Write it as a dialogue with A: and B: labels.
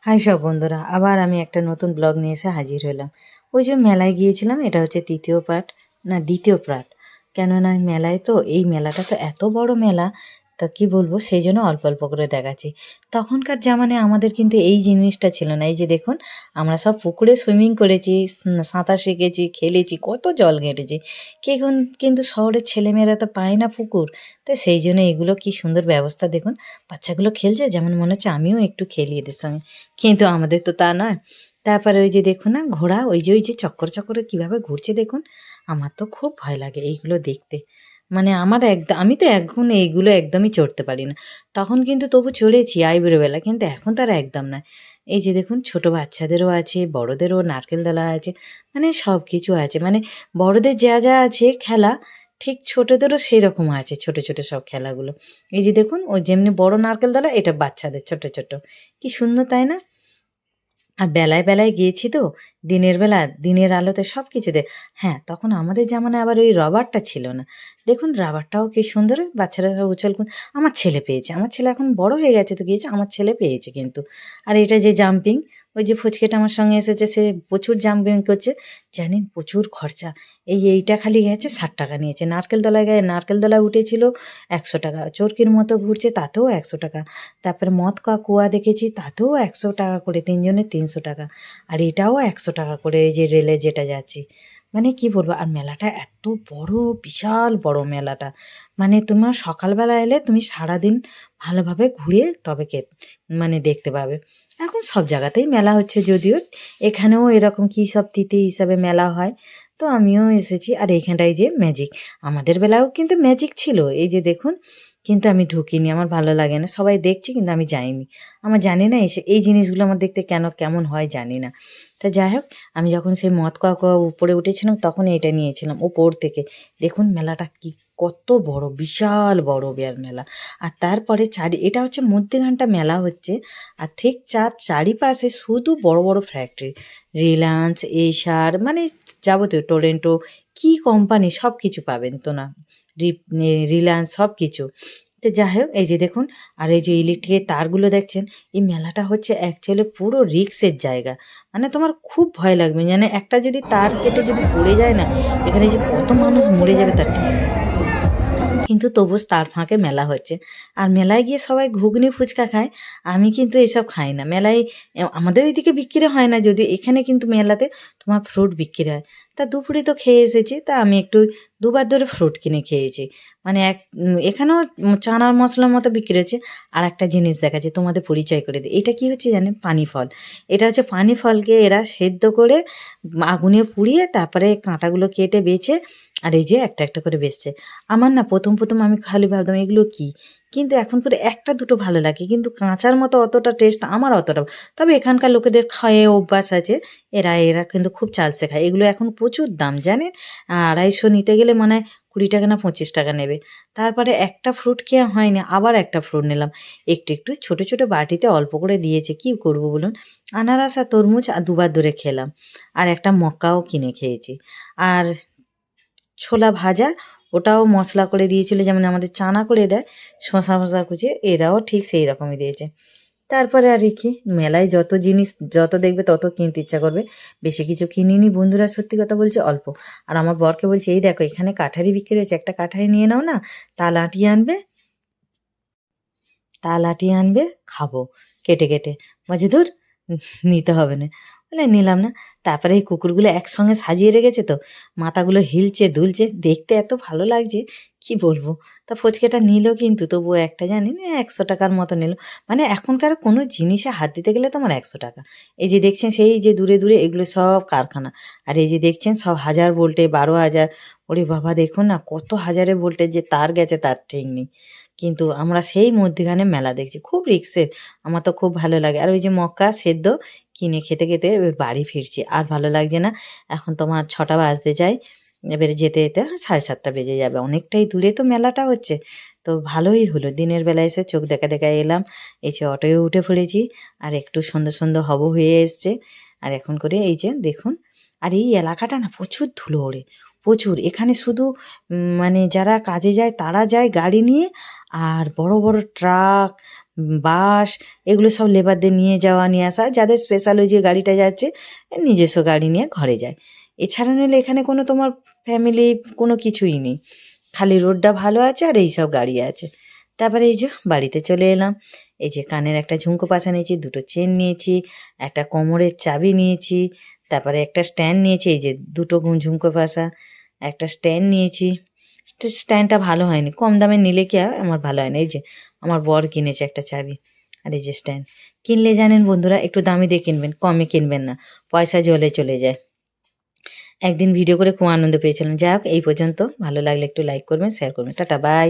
A: High সব বন্ধুরা, আবার আমি একটা নতুন ব্লগ নিয়ে এসে হাজির হলাম। ওই যে মেলায় গিয়েছিলাম, এটা হচ্ছে তৃতীয় পার্ট, না দ্বিতীয় পার্ট। কেননা মেলায় তো এই মেলাটা তো এত বড় মেলা, তা কি বলবো, সেই জন্য অল্প অল্প করে দেখাচ্ছি। তখনকার জামানায় আমাদের কিন্তু এই জিনিসটা ছিল না। এই যে দেখুন, আমরা সব পুকুরে সুইমিং করেছি, সাঁতার শিখেছি, খেলেছি, কত জল ঘেঁটেছি। এখন কিন্তু শহরের ছেলেমেয়েরা তো পায় না পুকুর, তো সেই জন্য এগুলো কি সুন্দর ব্যবস্থা দেখুন। বাচ্চাগুলো খেলছে, যেমন মনে হচ্ছে আমিও একটু খেলি এদের সঙ্গে, কিন্তু আমাদের তো তা নয়। তারপরে ওই যে দেখুন না ঘোড়া, ওই যে চক্কর চক্করে কীভাবে ঘুরছে দেখুন। আমার তো খুব ভয় লাগে এইগুলো দেখতে। মানে আমার একদম, আমি তো এখন এইগুলো একদমই চড়তে পারি না। তখন কিন্তু তবু চড়েছি আইবুড়োবেলা, কিন্তু এখন তার একদম নয়। এই যে দেখুন, ছোট বাচ্চাদেরও আছে, বড়দেরও নারকেল দোলা আছে, মানে সব কিছু আছে। মানে বড়দের যা যা আছে খেলা, ঠিক ছোটদেরও সেই রকম আছে, ছোট ছোট সব খেলাগুলো। এই যে দেখুন, ওই যেমনি বড় নারকেল দোলা, এটা বাচ্চাদের ছোট ছোট। কি সুন্দর তাই না? আর বেলায় বেলায় গিয়েছি তো, দিনের বেলা দিনের আলোতে সব কিছু হ্যাঁ, তখন আমাদের জামানায় আবার ওই রবারটা ছিল না। দেখুন রাবারটাও কি সুন্দর, বাচ্চারা সব আমার ছেলে পেয়েছে, আমার ছেলে এখন বড় হয়ে গেছে তো গিয়েছে, আমার ছেলে পেয়েছে কিন্তু। আর এটা যে জাম্পিং, ওই যে ফুচকেটা আমার সঙ্গে এসেছে, সে প্রচুর জাম্পিং করছে। জানেন প্রচুর খরচা। এইটা খালি গেছে 60 টাকা নিয়েছে। নারকেল দোলায় উঠেছিল 100 টাকা, চরকির মতো ঘুরছে তাতেও 100 টাকা। তারপরে মদ কুয়া দেখেছি, তাতেও 100 টাকা করে, তিনজনের 300 টাকা। আর এটাও 100 টাকা করে, এই যে রেলে যেটা যাচ্ছি। মানে কি বলবো, আর মেলাটা এত বড়, বিশাল বড় মেলাটা। মানে তোমার সকালবেলা এলে তুমি সারাদিন ভালোভাবে ঘুরে তবে মানে দেখতে পাবে। এখন সব জায়গাতেই মেলা হচ্ছে যদিও, এখানেও এরকম কি সব তিথি হিসাবে মেলা হয়। তো আমিও এসেছি। আর এইখানটায় যে ম্যাজিক, আমাদের বেলায়ও কিন্তু ম্যাজিক ছিল, এই যে দেখুন। কিন্তু আমি ঢুকিনি, আমার ভালো লাগে না। সবাই দেখছে কিন্তু আমি যাইনি। আমার জানি না এই জিনিসগুলো আমার দেখতে কেমন হয় জানি না। তা যাই হোক, আমি যখন সেই মদ কাওয়া উপরে উঠেছিলাম তখন এটা নিয়েছিলাম ওপর থেকে। দেখুন মেলাটা কি কত বড়, বিশাল বড় মেলা। আর তারপরে এটা হচ্ছে মধ্যেখানটা মেলা হচ্ছে। আর ঠিক চারিপাশে শুধু বড় বড় ফ্যাক্টরি, রিলায়েন্স, এশার, মানে যাবতীয় টরেন্টো, কি কোম্পানি সব কিছু পাবেন তো না, রিলায়েন্স সব কিছু। তো যাই হোক, এই যে দেখুন, আর এই যে ইলেকট্রিকের তারগুলো দেখছেন, এই মেলাটা হচ্ছে অ্যাকচুয়ালি পুরো রিস্কের জায়গা। মানে তোমার খুব ভয় লাগবে, মানে একটা যদি তার কেটে যদি পড়ে যায় না, এখানে যে কত মানুষ মরে যাবে তার ঠিক নেই। কিন্তু তবু তার ফাঁকে মেলা হচ্ছে। আর মেলায় গিয়ে সবাই ঘুগনি ফুচকা খায়। আমি কিন্তু এসব খাই না। মেলায় আমাদের ওইদিকে বিক্রি হয় না যদিও, এখানে কিন্তু মেলাতে তোমার ফ্রুট বিক্রি হয়। তা দুপুরে তো খেয়ে এসেছি, তা আমি একটু দুবার ধরে ফ্রুট কিনে খেয়েছি। মানে এখানেও চানার মশলার মতো বিক্রি হচ্ছে। আরেকটা জিনিস দেখাচ্ছি, তোমাদের পরিচয় করে দিই। এটা কি হচ্ছে জানেন? পানি ফল। এটা হচ্ছে পানি ফলকে এরা সেদ্ধ করে আগুনে পুড়িয়ে তারপরে কাঁটাগুলো কেটে বেছে, আর এই যে একটা একটা করে বেচছে। আমার না প্রথম আমি খালি ভাবতাম এগুলো কী? কিন্তু এখন পরে একটা দুটো ভালো লাগে। কিন্তু কাঁচার মতো অতটা টেস্ট আমার অতটা, তবে এখানকার লোকেদের খেয়ে অভ্যাস আছে। এরা কিন্তু খুব চালসে খায়। এগুলো এখন প্রচুর দাম জানেন? ২৫০ নিতে গেলে মনে হয় ২০ টাকা না ২৫ টাকা নেবে। তারপরে একটা ফ্রুট খেয়া হয়নি, আবার একটা ফ্রুট নিলাম। একটু ছোট ছোট বাটিতে অল্প করে দিয়েছে। কী করব বলুন? আনারস আর তরমুজ দুবার ধরে খেলাম। আর একটা মক্কাও কিনে খেয়েছি। আর ছোলা ভাজা, ওটাও মশলা করে দিয়েছিল, যেমন আমাদের চানা করে দেয় শসা কুচিয়ে, এরাও ঠিক সেই রকমই দিয়েছে। তারপরে আর কি, মেলায় যত জিনিস যত দেখবে তত কিনতে ইচ্ছা করবে। বেশি কিছু কিনিনি বন্ধুরা, সত্যি কথা বলছি, অল্প। আর আমার বরকে বলছি, এই দেখো এখানে কাঠারি বিক্রি হচ্ছে, একটা কাঠারি নিয়ে নাও না, তাল আটিয়ে আনবে, খাবো কেটে কেটে। বলছে ধুর, নিতে হবে না। বলে নিলাম না। তারপরে এই কুকুরগুলো একসঙ্গে সাজিয়ে রেখেছে তো, মাথাগুলো হিলছে দুলছে, দেখতে এত ভালো লাগছে কি বলবো। তা ফুচকাটা নিল, কিন্তু তবুও একটা জানি না ১০০ টাকার মতো নিল। মানে এখনকার কোনো জিনিসে হাত দিতে গেলে তোমার ১০০ টাকা। এই যে দেখছেন সেই যে দূরে দূরে এগুলো সব কারখানা। আর এই যে দেখছেন সব ১০০০ ভোল্টে, ১২,০০০। ওরে বাবা, দেখুন না কত হাজারে ভোল্টের যে তার গেছে তার ঠিক নেই। কিন্তু আমরা সেই মধ্যিখানে মেলা দেখছি, খুব রিক্সের। আমার তো খুব ভালো লাগে। আর ওই যে মক্কা সেদ্ধ কিনে খেতে খেতে এবার বাড়ি ফিরছি, আর ভালো লাগছে না। এখন তোমার ৬টা বাজতে যায়, এবারে যেতে যেতে ৭:৩০ বেজে যাবে। অনেকটাই দূরে তো মেলাটা হচ্ছে। তো ভালোই হলো, দিনের বেলা এসে চোখ দেখা দেখা এলাম। এই যে অটোয় উঠে পড়েছি, আর একটু সন্ধ্যে সন্ধ্যে হব হয়ে এসছে। আর এখন করে এই যে দেখুন, আর এই এলাকাটা না প্রচুর ধুলো ওড়ে, প্রচুর। এখানে শুধু মানে যারা কাজে যায় তারা যায় গাড়ি নিয়ে, আর বড় বড় ট্রাক, বাস এগুলো সব লেবারদের নিয়ে যাওয়া নিয়ে আসা, যাদের স্পেশাল ওই যে গাড়িটা যাচ্ছে নিজস্ব গাড়ি নিয়ে ঘরে যায়। এছাড়া নইলে এখানে কোনো তোমার ফ্যামিলি কোনো কিছুই নেই, খালি রোডটা ভালো আছে আর এইসব গাড়ি আছে। তারপরে এই যে বাড়িতে চলে এলাম, এই যে কানের একটা ঝুমকো পাশা নিয়েছি, দুটো চেন নিয়েছি, একটা কোমরের চাবি নিয়েছি, তারপরে একটা স্ট্যান্ড নিয়েছি, এই যে দুটো ঝুমকো পাশা, একটা স্ট্যান্ড নিয়েছি। স্ট্যান্ডটা ভালো হয়নি, কম দামে নিলে কি হয়, আমার ভালো হয় না। এই যে আমার বর কিনেছে একটা চাবি, আর এই যে স্ট্যান্ড। কিনলে জানেন বন্ধুরা একটু দামি দিয়ে কিনবেন, কমে কিনবেন না, পয়সা জলে চলে যায়। একদিন ভিডিও করে খুব আনন্দ পেয়েছিলাম। যাই হোক, এই পর্যন্ত। ভালো লাগলে একটু লাইক করবেন, শেয়ার করবেন। Tata, by.